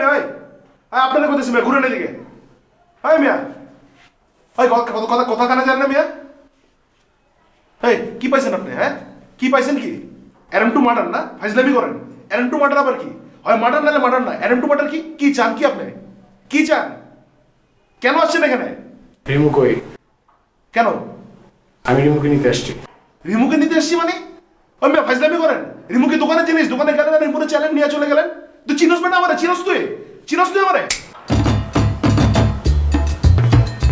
মিয়া ভাই আপনাদের কোথায় মিয়া ঘুরে এদিকে হাই মিয়া ভাই কথা কথা কানে জানেন না মিয়া এই কি পাইছেন আপনি হ্যাঁ কি পাইছেন কি অ্যারেম টু মার্ডার না ফাইজলামি করেন অ্যারেম টু মার্ডার আবার কি হয় মার্ডার নাহলে মার্ডার না অ্যারেম টু মার্ডার কি চান কি আপনি কি চান কেন আসছেন এখানে রিমু কই কেন আমি রিমুকে নিতে আসছি রিমুকে নিতে এসছি মানে ওই মিয়া ফাইজলামি করেন রিমুকে দোকানে জিনিস দোকানে গেলেন আর রিমুকে চ্যালেঞ্জ নিয়ে চলে গেলেন তুই চিনস না আমারে চিনস তুই আমারে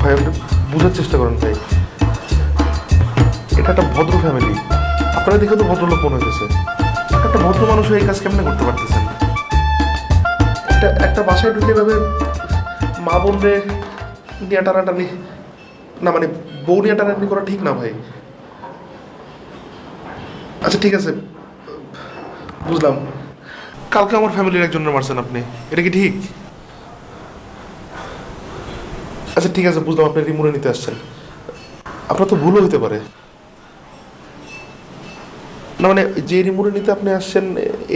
ভাই আপনি বোঝার চেষ্টা করেন ভাই এটা একটা ভদ্র ফ্যামিলি আপনারা দেখে তো ভদ্রলোক মনে হইতেছে একটা ভদ্র মানুষ এই কাজ কেমনে করতে পারতেছেন একটা বাসায় ঢুকে ভাবে মা বোনরে নিয়ে টানাটানি না মানে বউ নিয়ে টানাটানি করা ঠিক না ভাই আচ্ছা ঠিক আছে বুঝলাম কালকে আমার ফ্যামিলির একজনের মারছেন আপনি এটা কি ঠিক আচ্ছা ঠিক আছে বুঝলাম আপনি রিমুরে নিতে আসছেন আপনার তো ভুলও হতে পারে না মানে যে রিমুরে নিতে আপনি আসছেন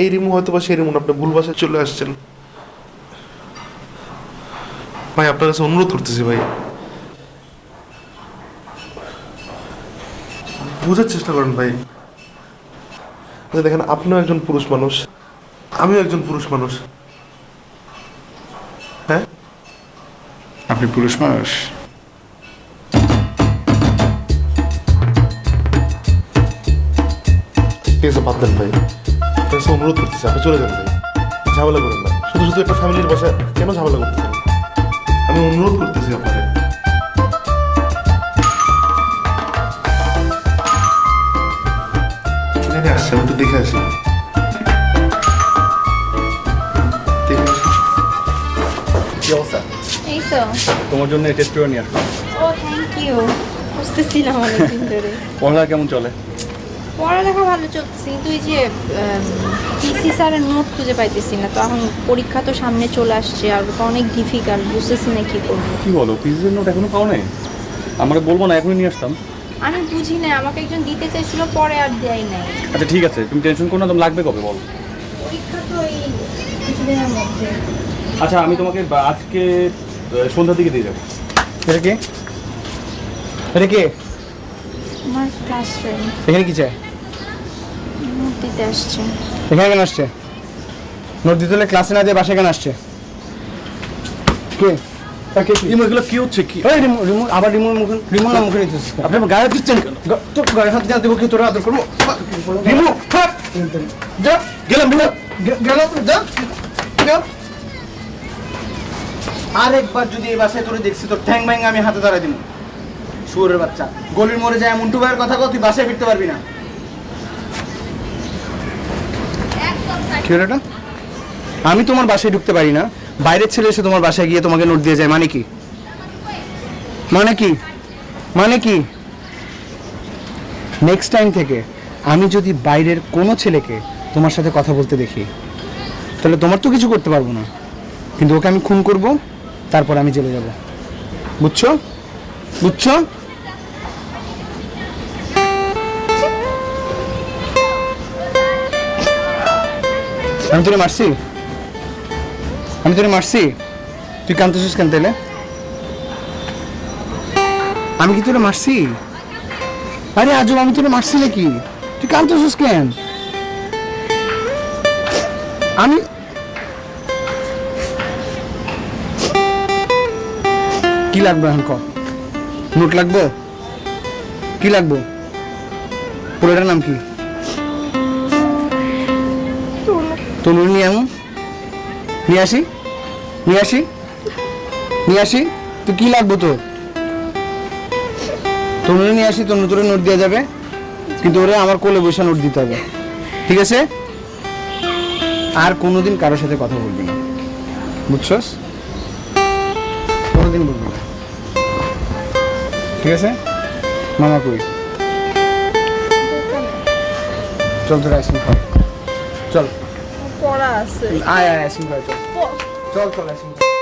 এই রিমু হয়তো বা সেই রিমু আপনি ভুল বাসায় চলে আসছেন ভাই আপনার কাছে অনুরোধ করতেছি ভাই বুঝার চেষ্টা করেন ভাই দেখেন আপনিও একজন পুরুষ মানুষ আমিও একজন পুরুষ মানুষ হ্যাঁ আপনি পুরুষ মানুষ ঠিক আছে বাদ দেন ভাই আপনার কাছে অনুরোধ করতেছি আপনি চলে যান ভাই ঝামেলা করেন না শুধু একটা ফ্যামিলির বাসায় কেন ঝামেলা করতেছেন আমি অনুরোধ করতেছি আপনাকে আসছে আমি তো দেখে আসি কি অবস্থা এই তো তোমার জন্য টেস্ট করে নিয়ে আসলাম ও থ্যাংক ইউ বুঝতেছিলাম অনেকদিন ধরে পড়ালেখা কেমন চলে পড়ালেখা ভালো চলতেছে কিন্তু এই যে পিসি স্যারের নোট খুঁজে পাইতেছি না তো এখন পরীক্ষা তো সামনে চলে আসছে আর ওটা অনেক ডিফিকাল্ট বুঝতেছি না কি করবো কি বলো পিসির নোট এখনো পাও নাই আমাকে বলবো না এখনই নিয়ে আসতাম আমি বুঝি না আমাকে একজন দিতে চাইছিল পরে আর দেয় নাই আচ্ছা ঠিক আছে তুমি টেনশন করো না তুমি লাগবে কবে বলো পরীক্ষা তো এই কিছুদিনের মধ্যে আচ্ছা আমি তোমাকে আজকে সন্ধ্যার দিকে দিয়ে যাবো এটা কে এটা কে আমার ক্লাস ফ্রেন্ড এখানে কি চাই নোট দিতে আসছে এখানে কেন আসছে নোট দিতে হলে ক্লাসে না দিয়ে বাসায় কেন আসছে কে এগুলো কি হচ্ছে কি আবার রিমু না মুখে নিতেছিস আপনি আমার গায়ে দিচ্ছেন কেন তো গায়ে হাত দিয়ে দেবো কি তোরা আদর করবো রিমু যা গেলাম রিমু গেলাম যা যা আরেকবার যদি এই বাসায় তোরে দেখছি তোর ঠ্যাং ব্যাং আমি হাতে ধরে দিব শুয়োরের বাচ্চা গলির মোড়ে যায় মুন্টু ভাইয়ের কথা কও তুই বাসায় ফিরতে পারবি না কি হলো এটা আমি তোমার বাসায় ঢুকতে পারি না বাইরের ছেলে এসে তোমার বাসায় গিয়ে তোমাকে নোট দিয়ে যায় মানে কি মানে কি মানে কি নেক্সট টাইম থেকে আমি যদি বাইরের কোনো ছেলেকে তোমার সাথে কথা বলতে দেখি তাহলে তোমার তো কিছু করতে পারবো না কিন্তু ওকে আমি খুন করব তারপর আমি জেলে যাব বুঝছো বুঝছো আমি তোরে মারছি তুই কাঁদতেছিস কেন তাইলে আমি কি তোরে মারছি আরে আজব আমি তোরে মারছি নাকি তুই কাঁদতেছিস কেন আমি কি লাগবে এখন ক নোট লাগবে কি লাগবে পুরোটার নাম কি তনু নিয়ে আসি তো কি লাগবে তোর তনু নিয়ে আসি তনু তোরে নোট দেওয়া যাবে কিন্তু ওরে আমার কোলে বসে নোট দিতে হবে ঠিক আছে আর কোনোদিন কারোর সাথে কথা বলবি না বুঝছস কোনোদিন বলবি না ঠিক আছে মামা কই চল তোর আইসক্রিম খা চল পড়া আছে আয় আইসক্রিম খা চল চল আইসক্রিম